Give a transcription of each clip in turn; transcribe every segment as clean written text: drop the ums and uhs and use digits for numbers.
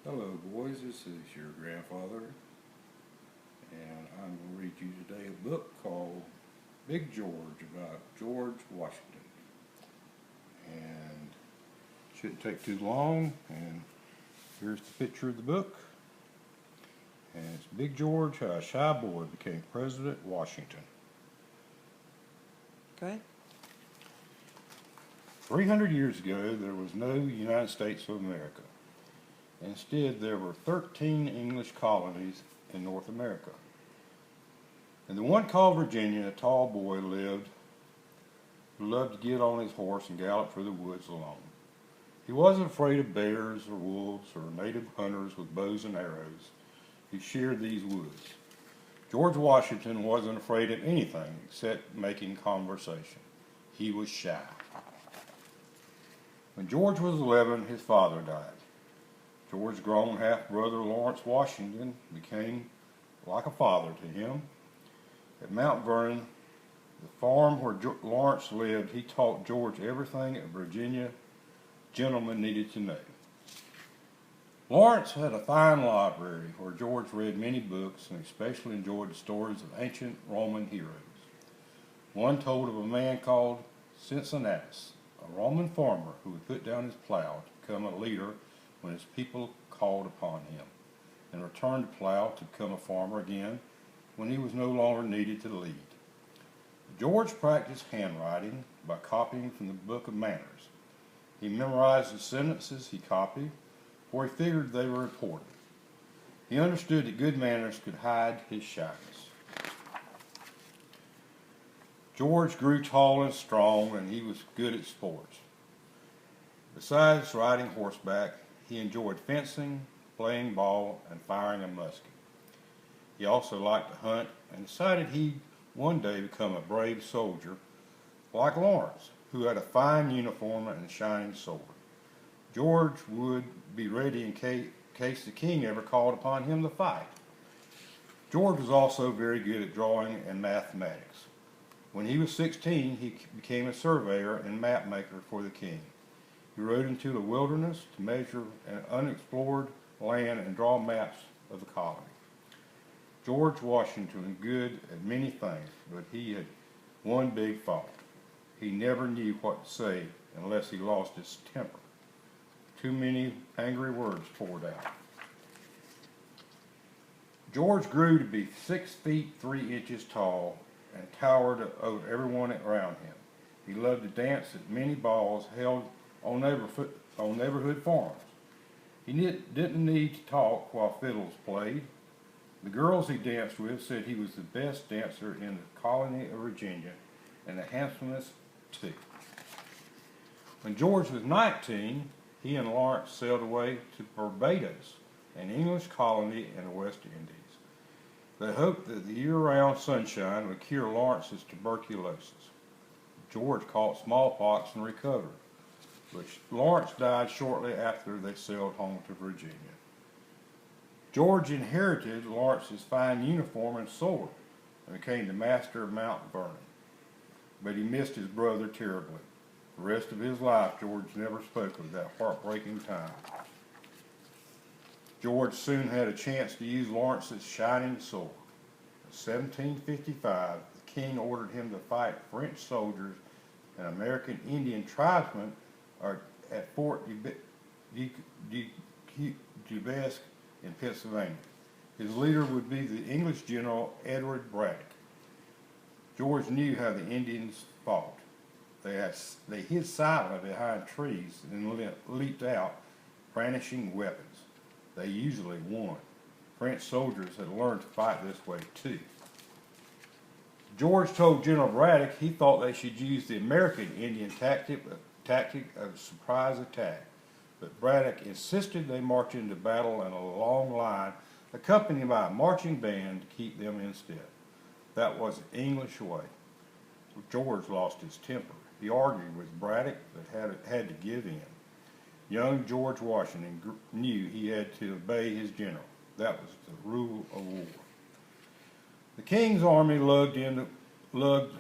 Hello boys, this is your grandfather and I'm going to read you today a book called Big George about George Washington. And it shouldn't take too long, and here's the picture of the book. And it's Big George, how a shy boy became President Washington. Go ahead. 300 years ago there was no United States of America. Instead, there were 13 English colonies in North America. In the one called Virginia, a tall boy lived who loved to get on his horse and gallop through the woods alone. He wasn't afraid of bears or wolves or native hunters with bows and arrows who sheared these woods. George Washington wasn't afraid of anything except making conversation. He was shy. When George was 11, his father died. George's grown half-brother Lawrence Washington became like a father to him. At Mount Vernon, the farm where Lawrence lived, he taught George everything a Virginia gentleman needed to know. Lawrence had a fine library where George read many books and especially enjoyed the stories of ancient Roman heroes. One told of a man called Cincinnatus, a Roman farmer who would put down his plow to become a leader when his people called upon him, and returned to plow to become a farmer again when he was no longer needed to lead. George practiced handwriting by copying from the Book of Manners. He memorized the sentences he copied, for he figured they were important. He understood that good manners could hide his shyness. George grew tall and strong, and he was good at sports. Besides riding horseback, he enjoyed fencing, playing ball, and firing a musket. He also liked to hunt and decided he'd one day become a brave soldier like Lawrence, who had a fine uniform and a shining sword. George would be ready in case the king ever called upon him to fight. George was also very good at drawing and mathematics. When he was 16, he became a surveyor and map maker for the king. He rode into the wilderness to measure an unexplored land and draw maps of the colony. George Washington was good at many things, but he had one big fault. He never knew what to say unless he lost his temper. Too many angry words poured out. George grew to be 6 feet 3 inches tall and towered over everyone around him. He loved to dance at many balls held on neighborhood farms. He didn't need to talk while fiddles played. The girls he danced with said he was the best dancer in the colony of Virginia, and the handsomest too. When George was 19, he and Lawrence sailed away to Barbados, an English colony in the West Indies. They hoped that the year-round sunshine would cure Lawrence's tuberculosis. George caught smallpox and recovered, but Lawrence died shortly after they sailed home to Virginia. George inherited Lawrence's fine uniform and sword and became the master of Mount Vernon, but he missed his brother terribly. The rest of his life, George never spoke of that heartbreaking time. George soon had a chance to use Lawrence's shining sword. In 1755, the king ordered him to fight French soldiers and American Indian tribesmen at Fort Duquesne in Pennsylvania. His leader would be the English general Edward Braddock. George knew how the Indians fought. They hid silently behind trees and leaped out, brandishing weapons. They usually won. French soldiers had learned to fight this way too. George told General Braddock he thought they should use the American Indian tactic of surprise attack, but Braddock insisted they march into battle in a long line, accompanied by a marching band to keep them in step. That was the English way. George lost his temper. He argued with Braddock, but had to give in. Young George Washington knew he had to obey his general. That was the rule of war. The king's army lugged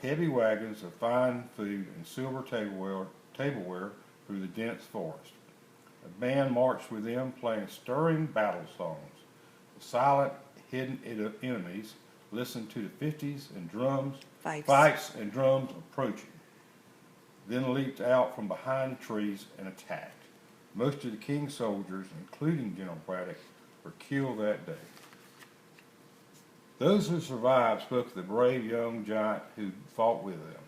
heavy wagons of fine food and silver tableware through the dense forest. A band marched with them, playing stirring battle songs. The silent, hidden enemies listened to the fights and drums approaching, then leaped out from behind the trees and attacked. Most of the king's soldiers, including General Braddock, were killed that day. Those who survived spoke of the brave young giant who fought with them.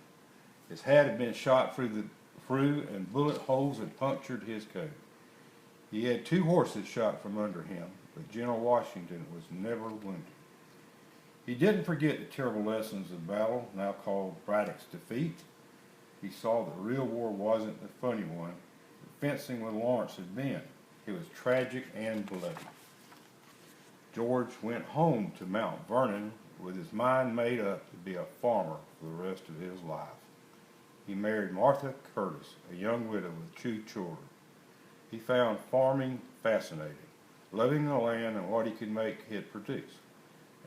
His hat had been shot through and bullet holes had punctured his coat. He had 2 horses shot from under him, but General Washington was never wounded. He didn't forget the terrible lessons of battle, now called Braddock's defeat. He saw the real war wasn't the funny one that fencing with Lawrence had been. It was tragic and bloody. George went home to Mount Vernon with his mind made up to be a farmer for the rest of his life. He married Martha Curtis, a young widow with 2 children. He found farming fascinating, loving the land and what he could make it produce.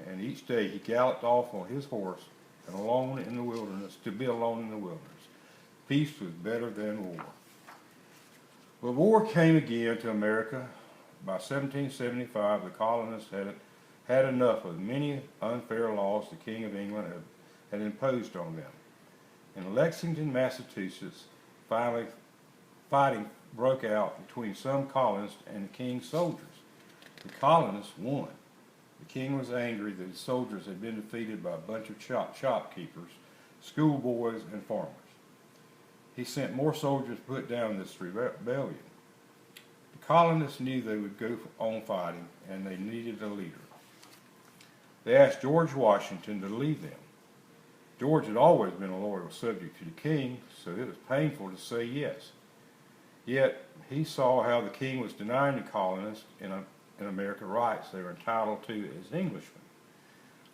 And each day he galloped off on his horse and alone in the wilderness, to be alone in the wilderness. Peace was better than war. But war came again to America. By 1775, the colonists had enough of many unfair laws the King of England had imposed on them. In Lexington, Massachusetts, fighting broke out between some colonists and the King's soldiers. The colonists won. The King was angry that his soldiers had been defeated by a bunch of shopkeepers, schoolboys, and farmers. He sent more soldiers to put down this rebellion. The colonists knew they would go on fighting, and they needed a leader. They asked George Washington to lead them. George had always been a loyal subject to the king, so it was painful to say yes. Yet he saw how the king was denying the colonists in America rights they were entitled to as Englishmen.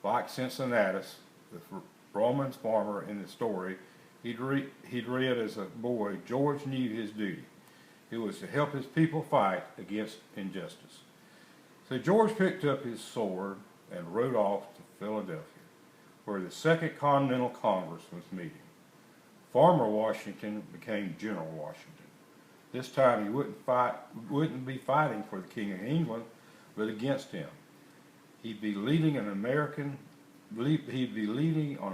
Like Cincinnatus, the Roman farmer in the story he'd read as a boy, George knew his duty. It was to help his people fight against injustice. So George picked up his sword and rode off to Philadelphia, where the Second Continental Congress was meeting. Farmer Washington became General Washington. This time he wouldn't be fighting for the King of England, but against him. He'd be leading an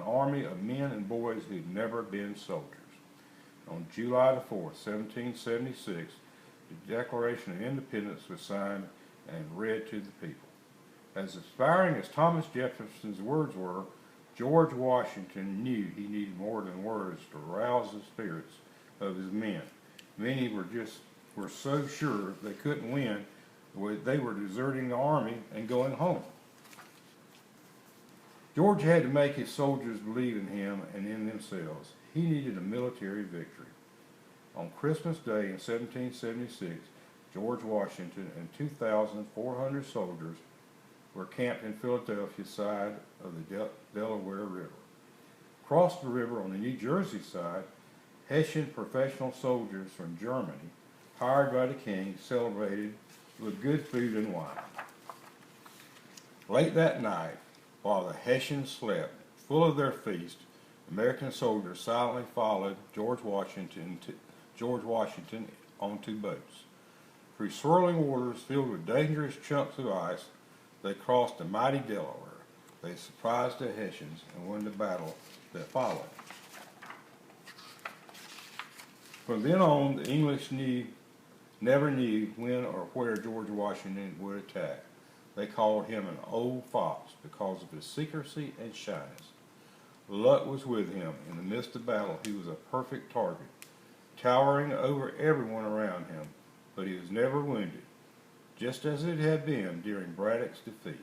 army of men and boys who'd never been soldiers. On July the 4th, 1776, the Declaration of Independence was signed and read to the people. As inspiring as Thomas Jefferson's words were, George Washington knew he needed more than words to rouse the spirits of his men. Many were so sure they couldn't win, they were deserting the army and going home. George had to make his soldiers believe in him and in themselves. He needed a military victory. On Christmas Day in 1776, George Washington and 2,400 soldiers were camped in Philadelphia's side of the Delaware River. Across the river on the New Jersey side, Hessian professional soldiers from Germany, hired by the king, celebrated with good food and wine. Late that night, while the Hessians slept, full of their feast, American soldiers silently followed George Washington on 2 boats. Through swirling waters filled with dangerous chunks of ice, they crossed the mighty Delaware. They surprised the Hessians and won the battle that followed. From then on, the English never knew when or where George Washington would attack. They called him an old fox because of his secrecy and shyness. Luck was with him. In the midst of battle, he was a perfect target, towering over everyone around him, but he was never wounded, just as it had been during Braddock's defeat.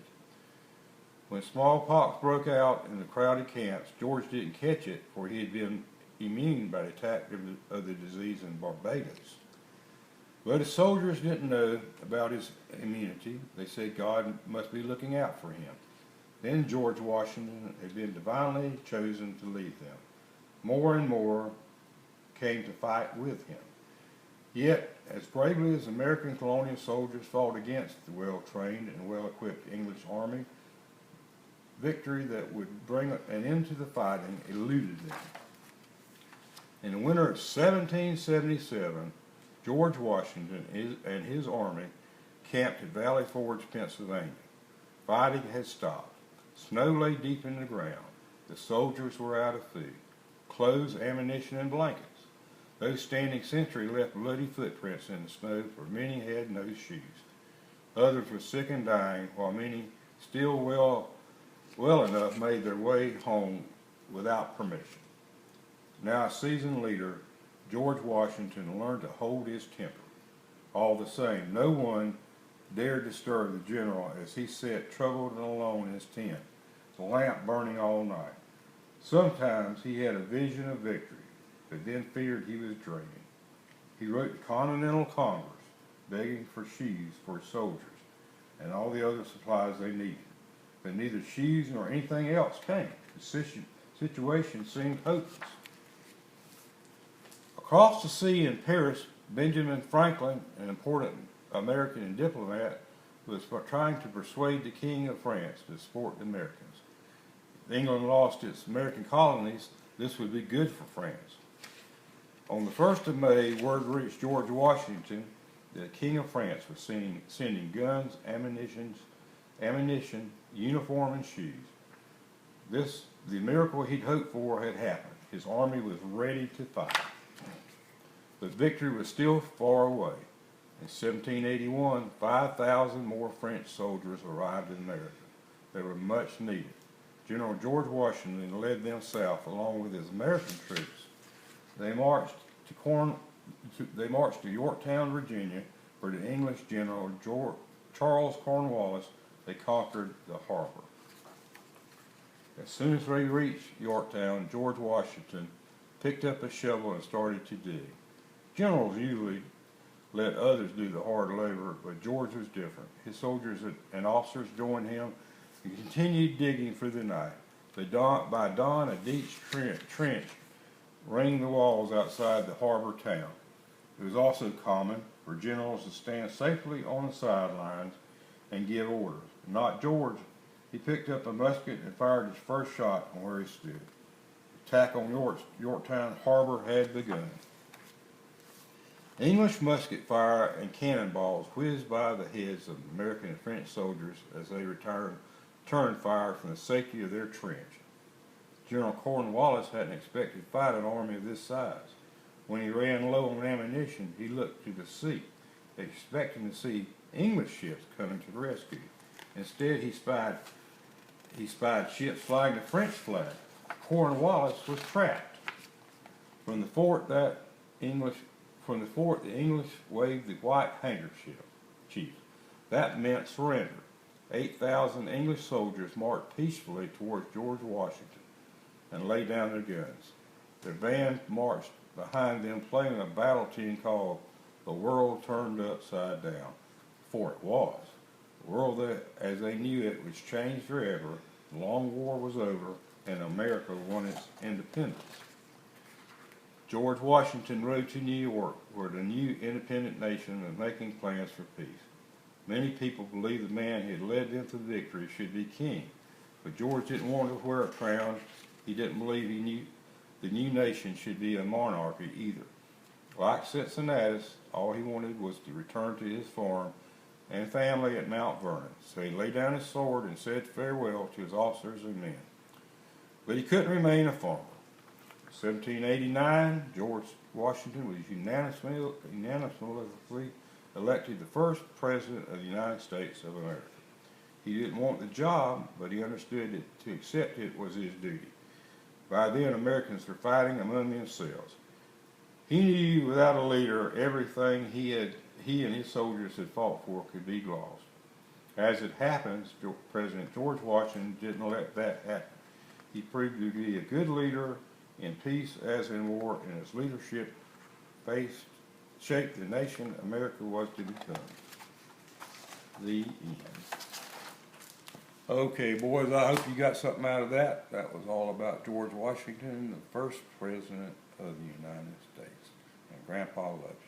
When smallpox broke out in the crowded camps, George didn't catch it, for he had been immune by the attack of the disease in Barbados. But his soldiers didn't know about his immunity. They said God must be looking out for him. Then George Washington had been divinely chosen to lead them. More and more came to fight with him. Yet, as bravely as American colonial soldiers fought against the well-trained and well-equipped English army, victory that would bring an end to the fighting eluded them. In the winter of 1777, George Washington and his army camped at Valley Forge, Pennsylvania. Fighting had stopped. Snow lay deep in the ground. The soldiers were out of food, clothes, ammunition, and blankets. Those standing sentry left bloody footprints in the snow, for many had no shoes. Others were sick and dying, while many, still well enough, made their way home without permission. Now a seasoned leader, George Washington learned to hold his temper. All the same, no one dared disturb the general as he sat troubled and alone in his tent, the lamp burning all night. Sometimes he had a vision of victory, but then feared he was dreaming. He wrote the Continental Congress, begging for shoes for his soldiers and all the other supplies they needed. But neither shoes nor anything else came. The situation seemed hopeless. Across the sea in Paris, Benjamin Franklin, an important American diplomat, was trying to persuade the King of France to support the Americans. If England lost its American colonies, this would be good for France. On the 1st of May, word reached George Washington that the King of France was sending guns, ammunition, uniform, and shoes. The miracle he'd hoped for had happened. His army was ready to fight. But victory was still far away. In 1781, 5,000 more French soldiers arrived in America. They were much needed. General George Washington led them south along with his American troops. They marched to Yorktown, Virginia, where the English General Charles Cornwallis they conquered the harbor. As soon as they reached Yorktown, George Washington picked up a shovel and started to dig. Generals usually let others do the hard labor, but George was different. His soldiers and officers joined him and continued digging for the night. By dawn, a deep trench ringed the walls outside the harbor town. It was also common for generals to stand safely on the sidelines and give orders. Not George. He picked up a musket and fired his first shot on where he stood. The attack on Yorktown harbor had begun. English musket fire and cannonballs whizzed by the heads of American and French soldiers as they turned fire from the safety of their trench. General Cornwallis hadn't expected to fight an army of this size. When he ran low on ammunition, he looked to the sea, expecting to see English ships coming to the rescue. Instead, he spied ships flying the French flag. Cornwallis was trapped. From the fort, the English waved the white handkerchief. That meant surrender. 8,000 English soldiers marched peacefully towards George Washington and laid down their guns. Their band marched behind them, playing a battle tune called "The World Turned Upside Down," for it was. The world as they knew it was changed forever. The long war was over, and America won its independence. George Washington rode to New York, where the new independent nation was making plans for peace. Many people believed the man who had led them to victory should be king, but George didn't want to wear a crown. He didn't believe the new nation should be a monarchy either. Like Cincinnatus, all he wanted was to return to his farm and family at Mount Vernon. So he laid down his sword and said farewell to his officers and men. But he couldn't remain a farmer. In 1789, George Washington was unanimously elected the first president of the United States of America. He didn't want the job, but he understood that to accept it was his duty. By then, Americans were fighting among themselves. He knew without a leader, everything he and his soldiers had fought for could be lost. As it happens, President George Washington didn't let that happen. He proved to be a good leader in peace as in war, and his leadership shaped the nation America was to become. The end. Okay, boys, I hope you got something out of that. That was all about George Washington, the first president of the United States. And Grandpa loves you.